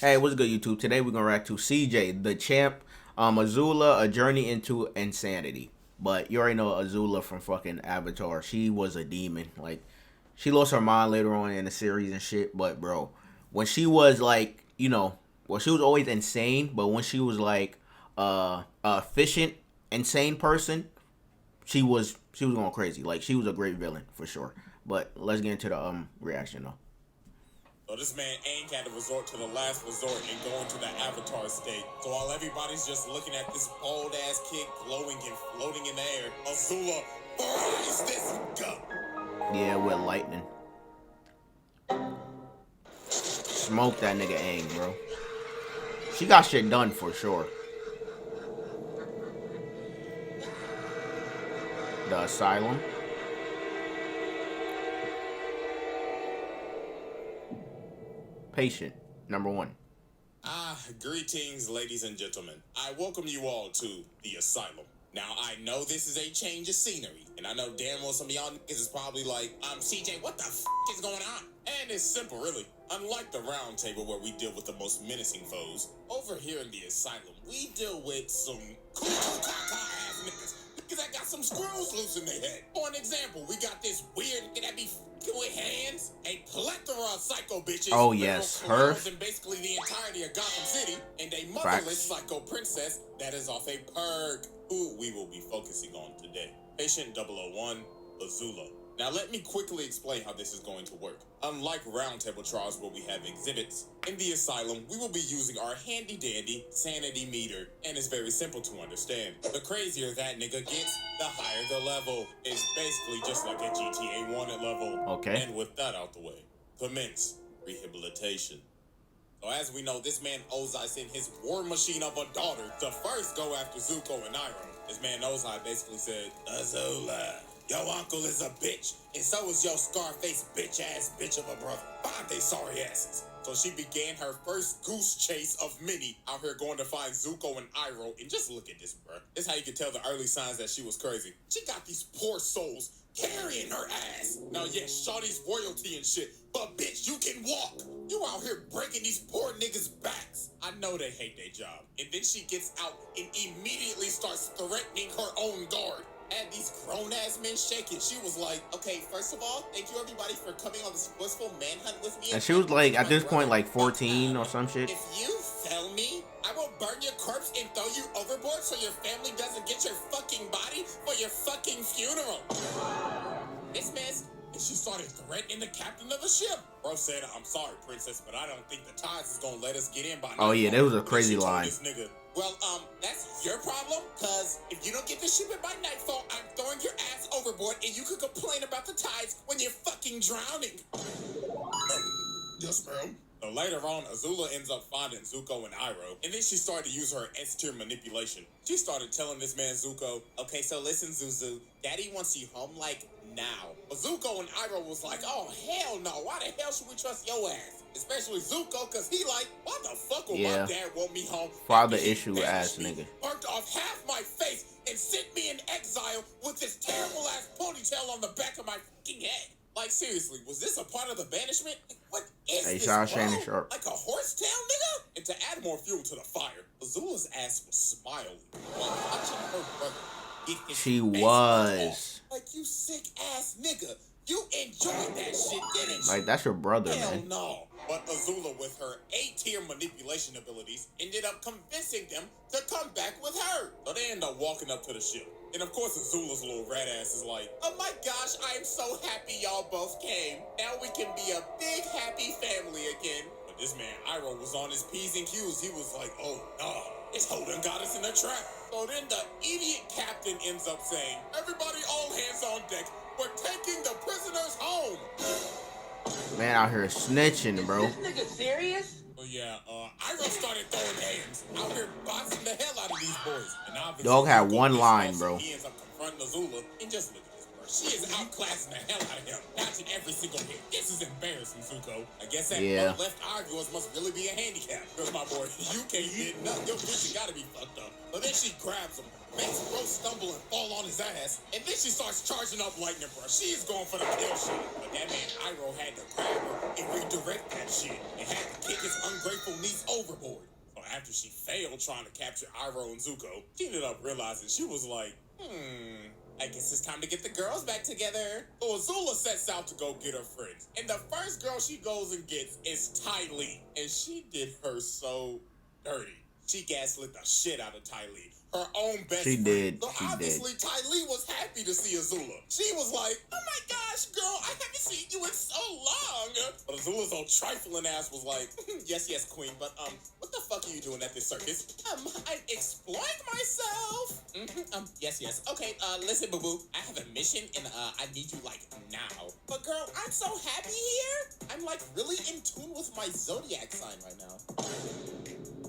Hey, what's good, YouTube? Today we're gonna react to CJ, the champ, Azula, A Journey into Insanity. But you already know Azula from fucking Avatar. She was a demon. Like, she lost her mind later on in the series and shit. But bro, when she was like, well, she was always insane. But when she was like, efficient, insane person, she was going crazy. Like, she was a great villain for sure. But let's get into the reaction though. So this man Aang had to resort to the last resort and go into the Avatar state. So while everybody's just looking at this bold ass kid glowing and floating in the air, Azula fries this gun. Yeah, with lightning. Smoke that nigga Aang, bro. She got shit done for sure. The asylum. Patient, number 1. Greetings, ladies and gentlemen. I welcome you all to the asylum. Now, I know this is a change of scenery, and I know damn well some of y'all niggas is probably like, CJ, what the f is going on? And it's simple, really. Unlike the round table where we deal with the most menacing foes, over here in the asylum, we deal with some cool ass niggas. Niggas that got some screws loose in their head. For an example, we got this weird nigga that be with hands, a plethora of psycho bitches. Oh yes, her. And basically the entirety of Gotham City, and a motherless psycho princess that is off a perg, who we will be focusing on today. Patient 001, Azula. Now let me quickly explain how this is going to work. Unlike roundtable trials where we have exhibits, in the asylum we will be using our handy dandy sanity meter, and it's very simple to understand. The crazier that nigga gets, the higher the level. It's basically just like a GTA wanted level. Okay. And with that out the way, commence rehabilitation. So as we know, this man Ozai sent his war machine of a daughter to first go after Zuko and Iroh. This man Ozai basically said, Azula, your uncle is a bitch, and so is your Scarface bitch-ass bitch of a brother. Find they sorry asses. So she began her first goose chase of many out here going to find Zuko and Iroh. And just look at this, bruh. This is how you can tell the early signs that she was crazy. She got these poor souls carrying her ass. Now, yes, Shawty's royalty and shit, but bitch, you can walk. You out here breaking these poor niggas' backs. I know they hate their job. And then she gets out and immediately starts threatening her own guard. And these grown-ass men shaking. She was like, okay, first of all, thank you everybody for coming on this blissful manhunt with me. And she was like, at this point, like 14 or some shit. If you fail me, I will burn your corpse and throw you overboard so your family doesn't get your fucking body for your fucking funeral. This mess. And she started threatening the captain of the ship. Bro said, I'm sorry, princess, but I don't think the tides is gonna let us get in by now. Oh yeah, that was a crazy line. This nigga, well, that's your problem, cause if you don't get the ship in by nightfall, I'm throwing your ass overboard and you could complain about the tides when you're fucking drowning. Yes, ma'am. So later on, Azula ends up finding Zuko and Iroh, and then she started to use her S-tier manipulation. She started telling this man Zuko, okay, so listen, Zuzu, Daddy wants you home, like, now. But Zuko and Iroh was like, oh, hell no, why the hell should we trust your ass? Especially Zuko, because he like, why the fuck will my dad want me home? Father issue ass nigga. Burnt off half my face and sent me in exile with this terrible ass ponytail on the back of my fucking head. Like, seriously, was this a part of the banishment? What is this, bro? Like a horsetail, nigga? And to add more fuel to the fire, Azula's ass was smiling while watching her brother get his She was. Like, you sick ass nigga. You enjoyed that shit, didn't you? Like, that's your brother, hell man. No. But Azula, with her A-tier manipulation abilities, ended up convincing them to come back with her. So they end up walking up to the ship. And of course, Azula's little rat ass is like, oh my gosh, I am so happy y'all both came. Now we can be a big, happy family again. But this man, Iroh, was on his P's and Q's. He was like, oh, no, this hoe done got us in a trap. So then the idiot captain ends up saying, everybody all hands on deck. We're taking the prisoners home. Man out here snitching, bro. Is this nigga serious? Oh yeah, Iroh started throwing hands out here boxing the hell out of these boys. And obviously, Dog had one line, bro. He ends up confronting Azula and just look at this, bro. She is outclassing the hell out of him, dodging every single hit. This is embarrassing, Zuko. I guess that Yeah. left eye of yours must really be a handicap. Because my boy, you can't hit nothing. Your vision gotta be fucked up. But then she grabs him, makes Bro stumble and fall on his ass, and then she starts charging up lightning, bro. She is going for the kill shot. But that man Iroh had to grab her and redirect that shit and had to kick his ungrateful niece overboard. So after she failed trying to capture Iroh and Zuko, she ended up realizing she was like, I guess it's time to get the girls back together. So Azula sets out to go get her friends. And the first girl she goes and gets is Ty Lee. And she did her so dirty. She gaslit the shit out of Ty Lee. Her own best She friend. did. So She obviously did. Ty Lee was happy to see Azula. She was like, oh my gosh, girl, I haven't seen you in so long. But Azula's old trifling ass was like, yes, queen, but what the fuck are you doing at this circus? I'm exploring myself. Yes. Okay, listen, boo-boo. I have a mission and I need you like now. But girl, I'm so happy here. I'm like really in tune with my zodiac sign right now.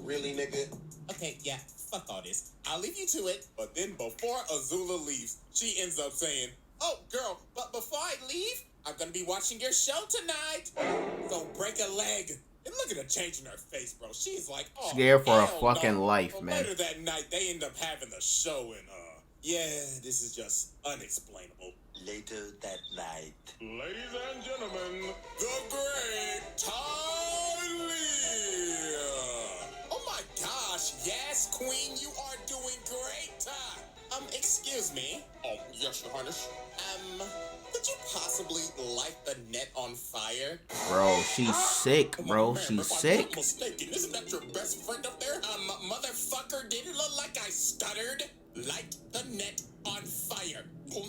Really, nigga? Okay, yeah, fuck all this. I'll leave you to it. But then before Azula leaves, she ends up saying, oh, girl, but before I leave, I'm gonna be watching your show tonight. So break a leg. And look at her change in her face, bro. She's like, oh, Scared for her hell fucking no. life, But man. later that night, they end up having the show and, yeah, this is just unexplainable. Later that night. Ladies and gentlemen, the great Ty Lee. Oh my gosh, yes, queen, you are doing great, Ty. Excuse me. Oh, yes, your highness. Could you possibly light the net on fire? Bro, she's sick, bro. She's sick. If I'm not mistaken, isn't that your best friend up there? Motherfucker, did it look like I stuttered? Light the net on fire. Oh,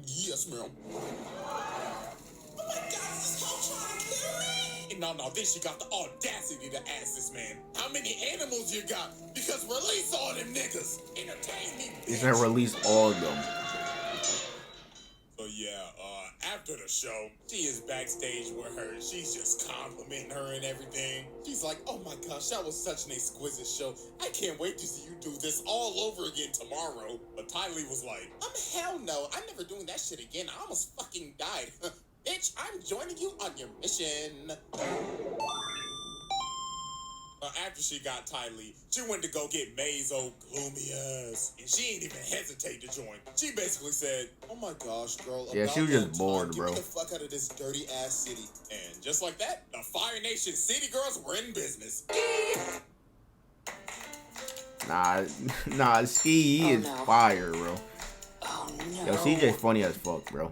yes, ma'am. Oh my god, is this hoe trying to kill me? No, then she got the audacity to ask this man, how many animals you got? Because release all them niggas. Entertain me, bitch. He said release all of them. So yeah, after the show, she is backstage with her. She's just complimenting her and everything. She's like, oh my gosh, that was such an exquisite show. I can't wait to see you do this all over again tomorrow. But Ty Lee was like, hell no, I'm never doing that shit again. I almost fucking died. Bitch, I'm joining you on your mission. After she got Ty Lee, she went to go get May's old gloomy ass. And she ain't even hesitate to join. She basically said, oh my gosh, girl. Yeah, she was just bored, bro. Get the fuck out of this dirty ass city. And just like that, the Fire Nation City Girls were in business. Nah, Ski is fire, bro. Oh no. Yo, CJ funny as fuck, bro.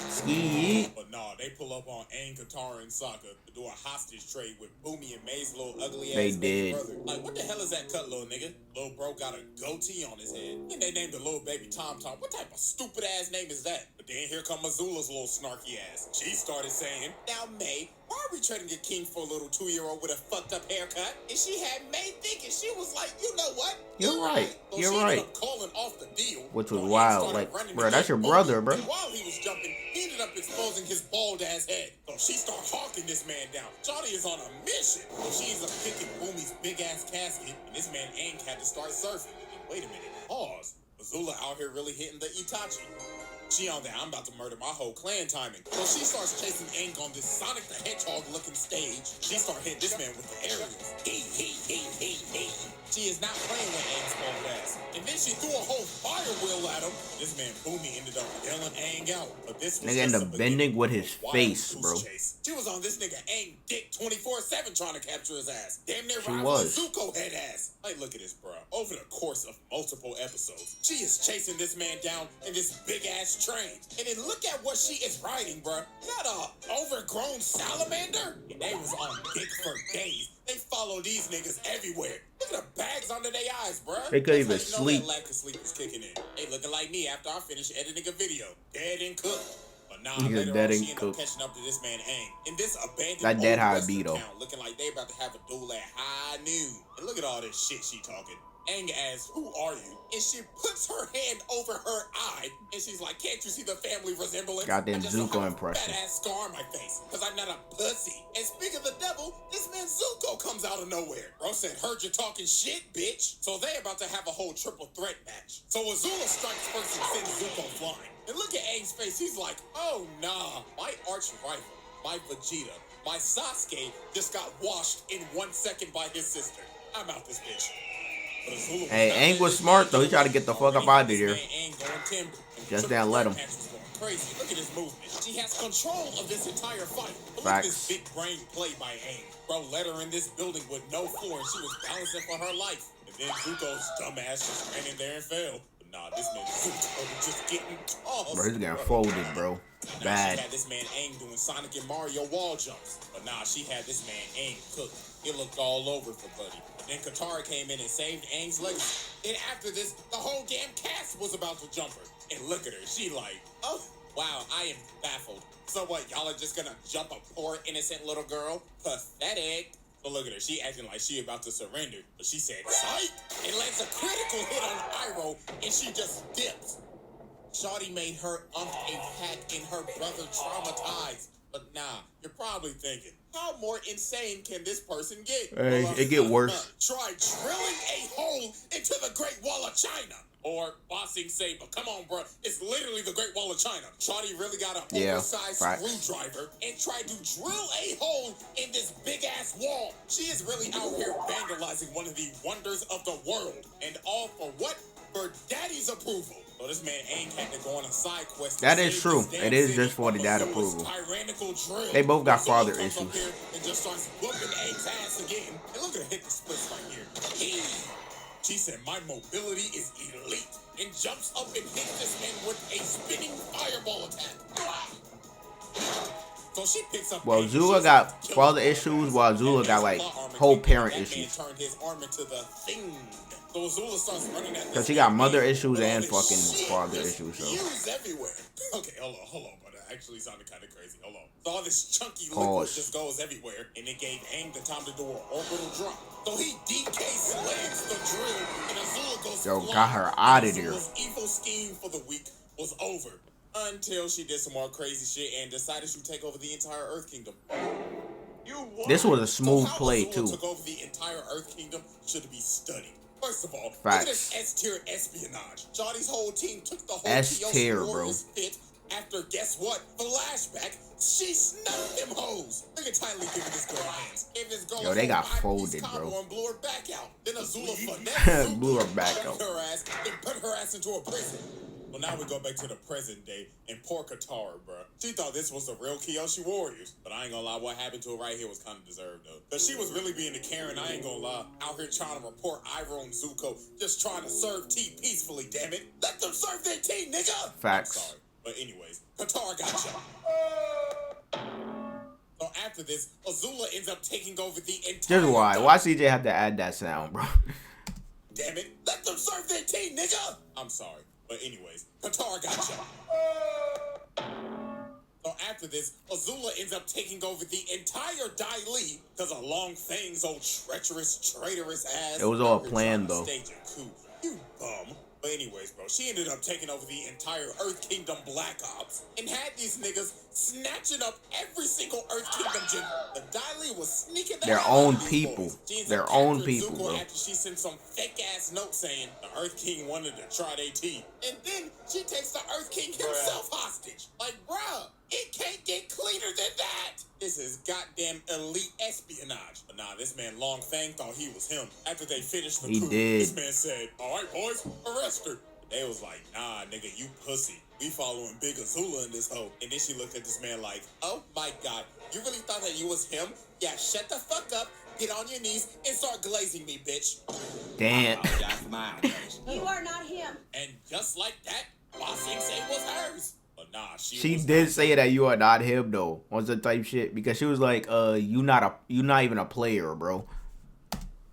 Ski. But nah, they pull up on Aang, Katara, and Sokka to do a hostage trade with Boomy and May's little ugly ass They baby did. brother. Like, what the hell is that cut, little nigga? Little bro got a goatee on his head. And they named the little baby Tom Tom. What type of stupid ass name is that? But then here come Azula's little snarky ass. She started saying, now May, why are we trading a king for a little 2-year-old with a fucked up haircut? And she had May thinking, she was like, you know what? You're right. So You're she ended right. up calling off the deal. Which was So he wild. started Like, running bro, to that's get your Boomy. brother, bro. And while he was jumping, he ended up exposing his bald ass head. So she started hawking this man down. Shawty is on a mission. So she ends up kicking Boomy's big ass casket, and this man Aang had to start surfing. And wait a minute, pause. Azula out here really hitting the Itachi. She on there, I'm about to murder my whole clan timing. So she starts chasing Aang on this Sonic the Hedgehog looking stage. She start hitting this man with the aerials. Hey. She is not playing with Aang's old ass. And then she threw a whole fire wheel at him. This man Boomy ended up yelling Aang out. But this was Nigga just ended up the bending beginning with of his a wild face, goose bro. chase. She was on this nigga Aang dick 24/7 trying to capture his ass. Damn near She rivaling was. Zuko head ass. Like, look at this, bro. Over the course of multiple episodes, she is chasing this man down in this big ass train. And then look at what she is riding, bro. Not a overgrown salamander. And they was on dick for days. They follow these niggas everywhere. Look at the bags under their eyes, bro. They couldn't even That's how you sleep. know that lack of sleep is kicking in. They looking like me after I finish editing a video. Dead and cooked. But nah, Nigga later dead on, and she ended up cooked. catching up to this man Aang. In this abandoned That dead old high western B, though. town, looking like they about to have a duel at high noon. And look at all this shit she talking. Aang asks, who are you? And she puts her hand over her eye, and she's like, can't you see the family resemblance? Goddamn I just don't Zuko have a impression. fat ass scar on my face, because I'm not a pussy. And speaking of the devil, this man then Zuko comes out of nowhere. Bro said, heard you talking shit, bitch. So they about to have a whole triple threat match. So Azula strikes first and sends Zuko flying. And look at Aang's face. He's like, oh, nah. My arch rival, my Vegeta, my Sasuke just got washed in 1 second by his sister. I'm out this bitch. Hey, Aang was smart, though. He tried to get the fuck up out of here. Just didn't let him. Crazy. Look at his movement. She has control of this entire fight. Look at this big brain play by Aang. Bro let her in this building with no floor and she was balancing for her life. And then Zuko's dumbass just ran in there and fell. But nah, this man Zuko just getting tossed. Bro, he's getting folded, bro. Bad. She had this man Aang doing Sonic and Mario wall jumps. But nah, she had this man Aang cooked. It looked all over for Buddy. Then Katara came in and saved Aang's legacy. And after this, the whole damn cast was about to jump her. And look at her, she like, oh, wow, I am baffled. So what, y'all are just gonna jump a poor innocent little girl? Pathetic. But look at her, she acting like she about to surrender. But she said, psych! And lands a critical hit on Iroh, and she just dips. Shawty made her a pack in her brother traumatized. But nah, you're probably thinking, how more insane can this person get? Hey, it get worse. Try drilling a hole into the Great Wall of China. Or bossing Saber. Come on, bro. It's literally the Great Wall of China. Shawty really got an oversized screwdriver and tried to drill a hole in this big-ass wall. She is really out here vandalizing one of the wonders of the world. And all for what? For daddy's approval. So this man Aang had to go on a side quest. That is true. It is just for the dad approval. They both got father issues. And just starts whooping Aang's ass again. And look at her hit the splits right here. She said, my mobility is elite. And jumps up and hits this man with a spinning fireball attack. So she picks up. Well, Zula got father issues, while Zula got like whole parent issues. Turned his arm into the thing. So Zula starts running at Cause she got mother issues and fucking father issues. So. Everywhere. Okay, hold on, but that actually sounded kind of crazy. Hold on. So all this chunky liquid just goes everywhere, and it gave Aang the time to do an orbital drop. So he DK slams the drill, and Azula goes. Yo, got her out of there. Azula's evil scheme for the week was over until she did some more crazy shit and decided to take over the entire Earth Kingdom. This was a smooth play Azula too. Took over the entire Earth Kingdom should be studied. First of all, look at this S-tier espionage. Shawty's whole team took the whole S-tier, bro. Fit after, guess what? Flashback, she snuffed them hoes. Look at Tylee giving this girl hands. Yo, they got folded, bro. And blew her back out. Then Azula finessed blew her back out. Her ass, and put her ass into a prison. Well, now we go back to the present day and poor Katara, bro. She thought this was the real Kyoshi Warriors. But I ain't gonna lie, what happened to her right here was kind of deserved, though. Because she was really being a Karen, I ain't gonna lie. Out here trying to report Iroh and Zuko, just trying to serve tea peacefully, damn it. Let them serve their tea, nigga! Facts. I'm sorry. But anyways, Katara got you. So after this, Azula ends up taking over the entire... Just why CJ had to add that sound, bro? Damn it. Let them serve their tea, nigga! I'm sorry. But anyways, Katara got you. So after this, Azula ends up taking over the entire Dai Li because of Long Fang's old treacherous, traitorous ass. It was all planned, though. Stage a coup. You bum. But anyways, bro, she ended up taking over the entire Earth Kingdom Black Ops and had these niggas snatching up every single Earth Kingdom gem. The Dai Li was sneaking their own people. Their own people, bro. After she sent some fake ass note saying the Earth King wanted to try their tea, and then she takes the Earth King himself hostage. Like, bruh, it can't get cleaner than that. This is goddamn elite espionage. But nah, this man Long Fang thought he was him. After they finished the coup, this man said, all right, boys, arrest her. They was like, nah, nigga, you pussy. We following Big Azula in this hoe. And then she looked at this man like, oh my God, you really thought that you was him? Yeah, shut the fuck up, get on your knees, and start glazing me, bitch. Damn. You are not him. And just like that, Bossing say was hers. But nah, she did say that you are not him though, on some type shit, because she was like, you not even a player, bro.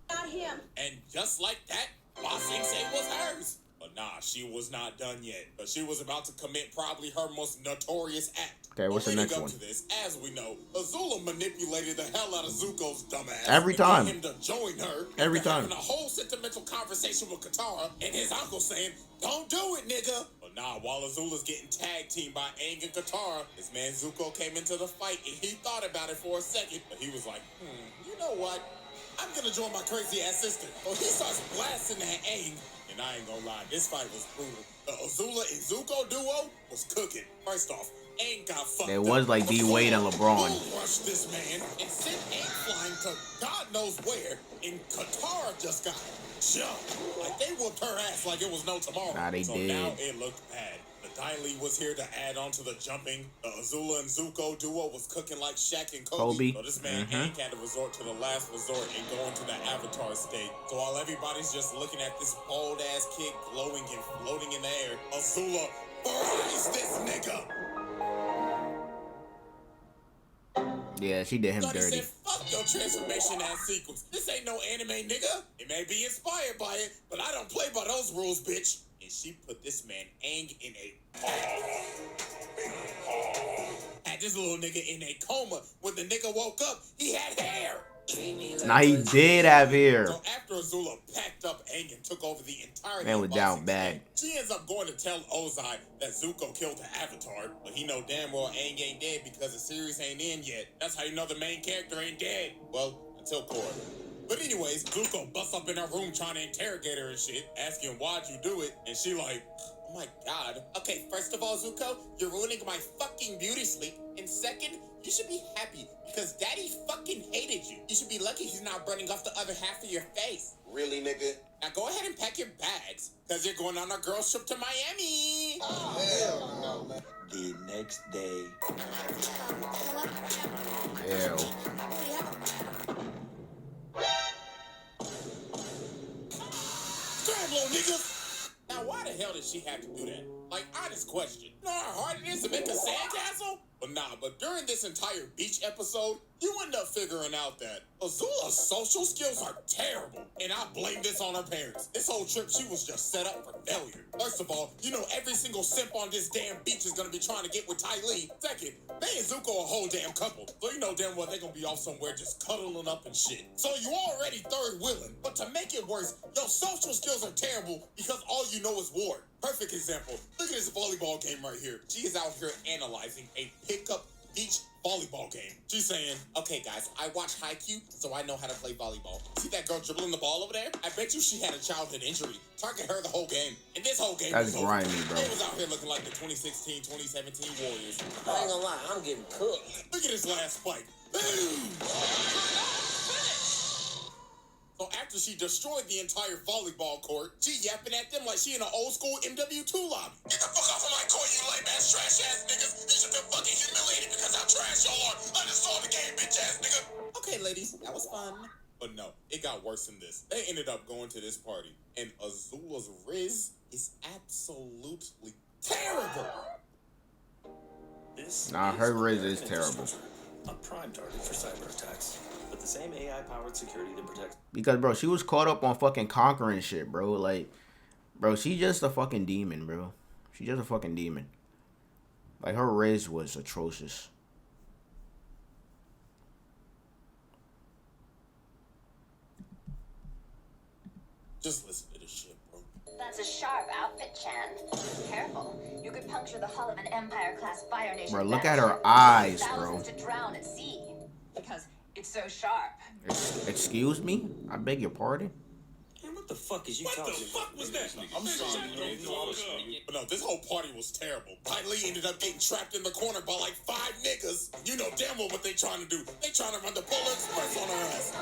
Not him. And just like that, Bossing say was hers. But nah, she was not done yet. But she was about to commit probably her most notorious act. Okay, what's the next one? To this, as we know, Azula manipulated the hell out of Zuko's dumbass. Every time. Him to join her. Every time. Having a whole sentimental conversation with Katara and his uncle saying, don't do it, nigga. But nah, while Azula's getting tag teamed by Aang and Katara, this man Zuko came into the fight and he thought about it for a second. But he was like, know what? I'm gonna join my crazy ass sister. Oh, he starts blasting that Aang. And I ain't gonna lie, this fight was brutal. The Azula and Zuko duo was cooking. First off, Aang got fucked It was like D Wade and LeBron. Rushed this man and sent Aang flying to God knows where. And Katara just got jumped. Like they whooped her ass like it was no tomorrow. Nah, they so did. now it looked bad. The Dai Li was here to add on to the jumping. The Azula and Zuko duo was cooking like Shaq and Kobe. So this man Aang had to resort to the last resort and go into the Avatar state. So while everybody's just looking at this bold ass kid glowing and floating in the air, Azula fries this nigga. Yeah, she did him Bloody dirty. said, fuck your transformation ass sequence. This ain't no anime, nigga. It may be inspired by it, but I don't play by those rules, bitch. And she put this man Aang in a had this little nigga in a coma. When the nigga woke up, he had hair. Nah, he did have hair. So after Azula packed up Aang and took over the entirety Man was of down Boxing bad. Day, she ends up going to tell Ozai that Zuko killed the Avatar, but he know damn well Aang ain't dead because the series ain't in yet. That's how you know the main character ain't dead. Well, until Korra. But anyways, Zuko busts up in her room trying to interrogate her and shit, asking why'd you do it, and she like, oh my god. Okay, first of all, Zuko, you're ruining my fucking beauty sleep, and second, you should be happy because Daddy fucking hated you. You should be lucky he's not burning off the other half of your face. Really, nigga? Now go ahead and pack your bags, because you're going on a girls trip to Miami. Oh, hell no, man. The next day. Ew. Damn, little nigga. Now, why the hell did she have to do that? Like, honest question. You know how hard it is to make a sandcastle? But nah, but during this entire beach episode, you end up figuring out that Azula's social skills are terrible. And I blame this on her parents. This whole trip, she was just set up for failure. First of all, you know every single simp on this damn beach is gonna be trying to get with Ty Lee. Second, they and Zuko a whole damn couple. So you know damn well they're gonna be off somewhere just cuddling up and shit. So you already third wheeling. But to make it worse, your social skills are terrible because all you know is war. Perfect example. Look at this volleyball game right here. She is out here analyzing a pickup beach volleyball game. She's saying, okay guys, I watch Haikyuu, so I know how to play volleyball. See that girl dribbling the ball over there? I bet you she had a childhood injury. Target her the whole game. And this whole game That's was over. grimy, bro. They was out here looking like the 2016, 2017 Warriors. I ain't gonna lie, I'm getting cooked. Look at this last spike. Boom! So after she destroyed the entire volleyball court, she yapping at them like she in an old school MW2 lobby. Get the fuck off of my court, you lame ass trash ass niggas. You should feel fucking humiliated because how trash y'all are. I just saw the game, bitch ass nigga. Okay, ladies, that was fun. But no, it got worse than this. They ended up going to this party, and Azula's Riz is absolutely terrible. This Nah, is her Riz American is terrible. infrastructure, a prime target for cyber attacks. With the same AI-powered security that protects. Because, bro, she was caught up on fucking conquering shit, bro. Like, bro, she just a fucking demon, bro. She just a fucking demon. Like, her Riz was atrocious. Just listen to this shit, bro. That's a sharp outfit, Chan. Careful. You could puncture the hull of an Empire-class Fire Nation. Bro, look at battleship, her eyes, causing bro. thousands to drown at sea. Because it's so sharp. Excuse me? I beg your pardon? Man, what the fuck is you What the talking fuck was that? I'm sorry, But no, this whole party was terrible. Ty Lee ended up getting trapped in the corner by like 5 niggas. You know damn well what they trying to do. They trying to run the Polar Express on her ass.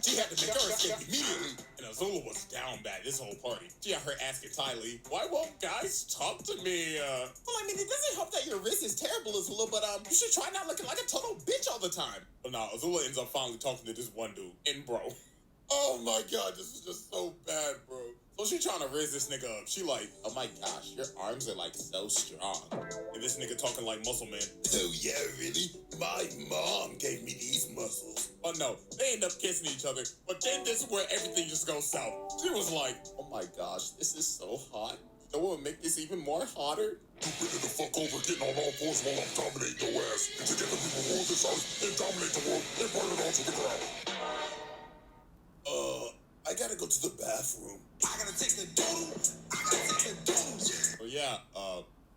She had to make her escape immediately. And Azula was down bad this whole party. She out her asking Ty Lee, why won't guys talk to me? Well, I mean, it doesn't help that your wrist is terrible, Azula, but you should try not looking like a total bitch all the time. But now Azula ends up finally talking to this one dude. And bro, oh my god, this is just so bad, bro. So she trying to raise this nigga up. She like, oh my gosh, your arms are like so strong. And this nigga talking like muscle man. Oh yeah, really? My mom gave me these muscles. Oh no, they end up kissing each other. But then this is where everything just goes south. She was like, oh my gosh, this is so hot. You know what would make this even more hotter? You bring it the fuck over, getting on all fours while I'm dominating your ass. And together we will rule this house and dominate the world and burn it all to the ground. I gotta go to the bathroom. I gotta take the doodle. Oh yeah,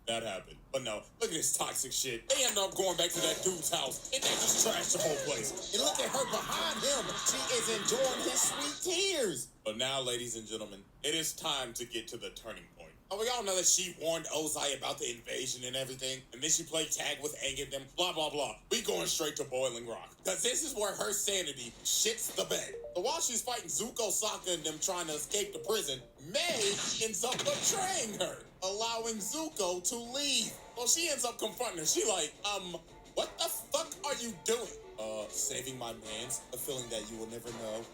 that happened. But no, look at this toxic shit. They end up going back to that dude's house, and they just trashed the whole place. And look at at her behind him. She is enjoying his sweet tears. But now, ladies and gentlemen, it is time to get to the turning point. Oh, we all know that she warned Ozai about the invasion and everything, and then she played tag with Aang and them, blah, blah, blah. We going straight to Boiling Rock, because this is where her sanity shits the bed. So while she's fighting Zuko, Sokka, and them trying to escape the prison, May ends up betraying her, allowing Zuko to leave. Well, she ends up confronting her. She like, what the fuck are you doing? Saving my mans, a feeling that you will never know.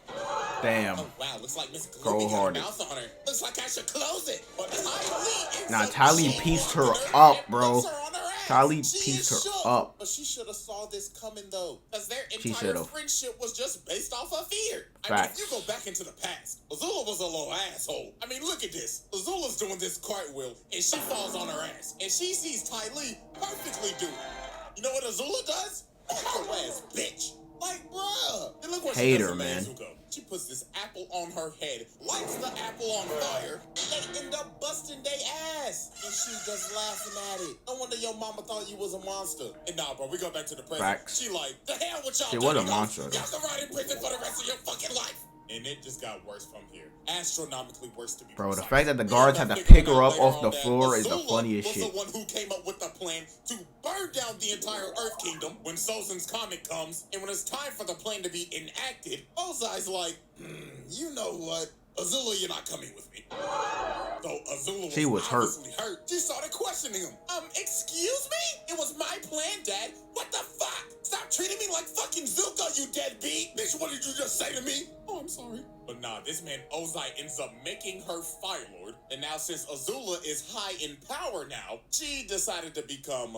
Damn. Oh, wow, looks like Miss Gloomy got a mouth on her. Looks like I should close it. But Ty Lee pieced her up, bro. Ty Lee pieced her up. But she should have saw this coming, though. Because their entire friendship was just based off of fear. I mean, if you go back into the past, Azula was a little asshole. I mean, look at this. Azula's doing this cartwheel, and she falls on her ass. And she sees Ty Lee perfectly do it. You know what Azula does? Your ass, bitch. Like, bruh. And look what she does to Zuko. She puts this apple on her head, lights the apple on fire, and they end up busting their ass. And she just laughing at it. No wonder your mama thought you was a monster. And nah, bro, we go back to the present. Facts. She like, the hell with y'all. She was a monster. Y'all can ride in prison for the rest of your fucking life. And it just got worse from here. Astronomically worse, to be Bro, precise. the fact that the guards had to pick her up off the floor is the funniest shit. Was the one who came up with the plan to burn down the entire Earth Kingdom when Sozin's comet comes, and when it's time for the plan to be enacted, Ozai's like, you know what? Azula, you're not coming with me. So Azula was obviously hurt. She started questioning him. Excuse me? It was my plan, Dad. What the fuck? Stop treating me like fucking Zuko, you deadbeat. Bitch, what did you just say to me? Oh, I'm sorry. But nah, this man Ozai ends up making her Fire Lord. And now since Azula is high in power now, she decided to become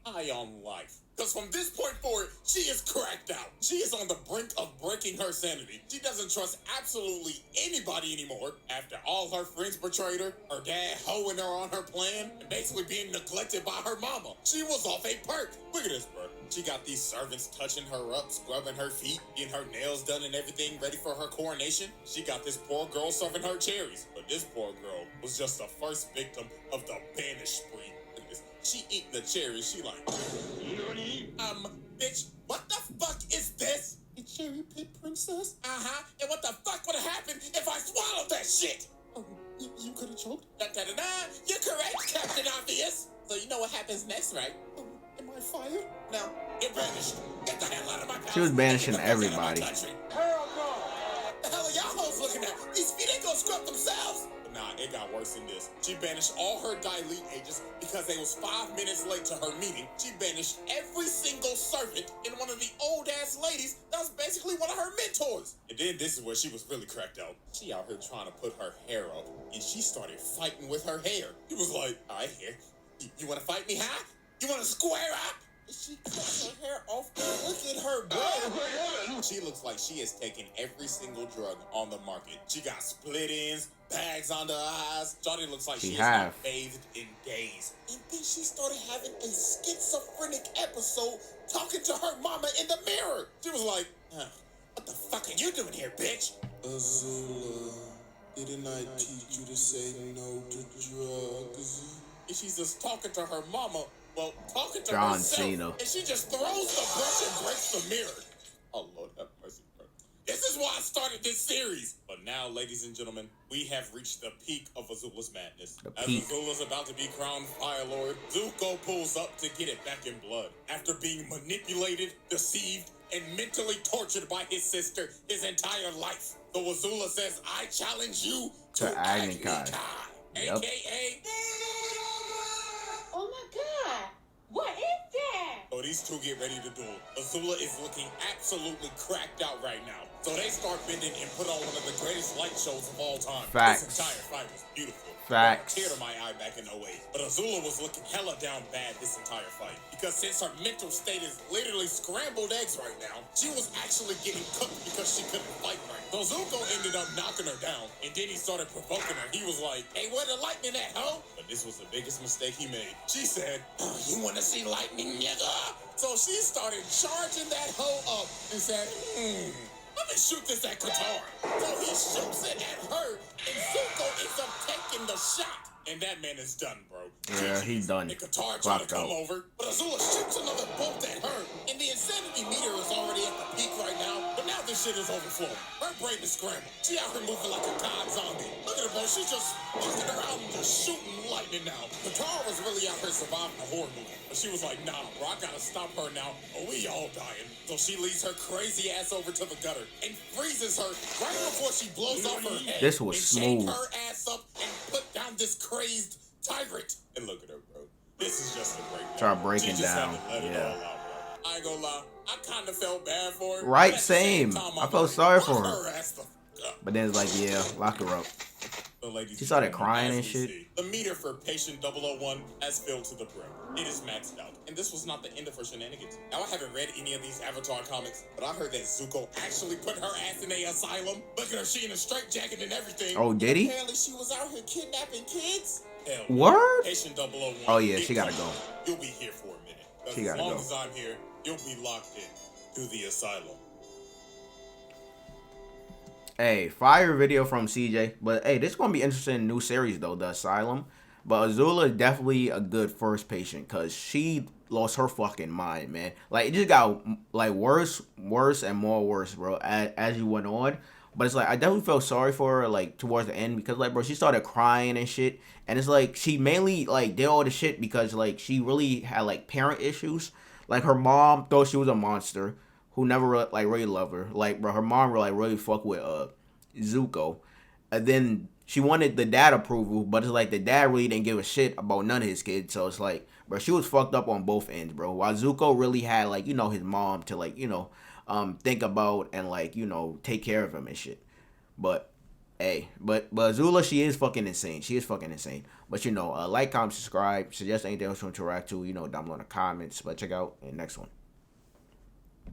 high on life. Because from this point forward, she is cracked out. She is on the brink of breaking her sanity. She doesn't trust absolutely anybody anymore. After all her friends betrayed her dad hoeing her on her plan, and basically being neglected by her mama. She was off a perk. Look at this, bro. She got these servants touching her up, scrubbing her feet, getting her nails done and everything ready for her coronation. She got this poor girl serving her cherries. But this poor girl was just the first victim of the banish spree. Look at this. She eating the cherries. She like, bitch, what the fuck is this? A cherry pit princess? Uh-huh. And what the fuck would have happened if I swallowed that shit? Oh, you could have choked? Da-da-da-da. You're correct, Captain Obvious. So you know what happens next, right? Am I fired? No, get banished. Get the hell out of my house. She was banishing everybody. Hell no. The hell are y'all hoes looking at? These feet ain't gonna scrub themselves. But nah, it got worse than this. She banished all her Daily agents because they was 5 minutes late to her meeting. She banished every single servant and one of the old ass ladies that was basically one of her mentors. And then this is where she was really cracked out. She out here trying to put her hair up, and she started fighting with her hair. He was like, all right, here. You want to fight me, huh? You want to square up? She cuts her hair off. Look at her, bro. She looks like she has taken every single drug on the market. She got split ends, bags under her eyes. Johnny looks like she has not bathed in days. And then she started having a schizophrenic episode talking to her mama in the mirror. She was like, what the fuck are you doing here, bitch? Azula, didn't I teach you to say no to drugs? And she's just talking to her mama. Well, talking to herself, and she just throws the brush and breaks the mirror. Oh, Lord have mercy. This is why I started this series. But now, ladies and gentlemen, we have reached the peak of Azula's madness. As Azula's about to be crowned Fire Lord, Zuko pulls up to get it back in blood. After being manipulated, deceived, and mentally tortured by his sister his entire life. So Azula says, I challenge you to Agni Kai. Yep. AKA... Oh my god! What is that? So these two get ready to duel. Azula is looking absolutely cracked out right now. So they start bending and put on one of the greatest light shows of all time. Facts. This entire fight was beautiful. Facts. Tear to my eye back in 08. But Azula was looking hella down bad this entire fight. Because since her mental state is literally scrambled eggs right now, she was actually getting cooked because she couldn't fight right. So Zuko ended up knocking her down, and then he started provoking her. He was like, hey, where the lightning at, ho? But this was the biggest mistake he made. She said, oh, you want to see lightning, nigga? So she started charging that hoe up and said, let me shoot this at Katara. So he shoots it at her, and Zuko ends up taking the shot. And that man is done, bro. Yeah, he's done. And Katara tried to come over, but Azula shoots another bolt at her, and the insanity meter is already at the peak right now. shit is overflowing. Her brain is scrambled. She out here moving like a god zombie. Look at her, bro. She's just walking around and just shooting lightning now. Katara was really out here surviving a horror movie. But she was like, nah, bro, I gotta stop her now, or we all dying. So she leads her crazy ass over to the gutter and freezes her right before she blows off her head. This was and smooth. her ass up and put down this crazed tyrant. And look at her, bro. This is just a breakdown. Start breaking She just down. had to let it Yeah. all out, bro. I ain't gonna lie, I kind of felt bad for her. Right, But at the same same. time, I I'm felt like, sorry for lock her. ass the fuck up. But then it's like, yeah, lock her up. So, ladies She and started gentlemen, crying as and we shit. see, the meter for patient 001 has filled to the brim. It is maxed out. And this was not the end of her shenanigans. Now, I haven't read any of these Avatar comics, but I heard that Zuko actually put her ass in a asylum. Look at her, she in a straitjacket and everything. Oh, did he? Apparently, she was out here kidnapping kids. Hell, no. Word? Patient 001. Oh, yeah, get she gotta comfortable. go. You'll be here for a minute. 'Cause She as gotta long go. as I'm here, you'll be locked in to the asylum. Hey, fire video from CJ. But hey, this is gonna be interesting new series though, The Asylum. But Azula is definitely a good first patient because she lost her fucking mind, man. Like it just got like worse and more worse, bro, as you went on. But it's like I definitely felt sorry for her like towards the end because like bro, she started crying and shit. And it's like she mainly like did all the shit because like she really had like parent issues. Like her mom thought she was a monster who never like really loved her. Like bro, her mom really fuck with Zuko. And then she wanted the dad approval, but it's like the dad really didn't give a shit about none of his kids. So it's like, bro, she was fucked up on both ends, bro. While Zuko really had like, you know, his mom to like, you know, think about and like, you know, take care of him and shit. But hey, but Azula, she is fucking insane. She is fucking insane. But you know, like, comment, subscribe, suggest anything else you want to interact to, you know, down below in the comments. But check out the next one.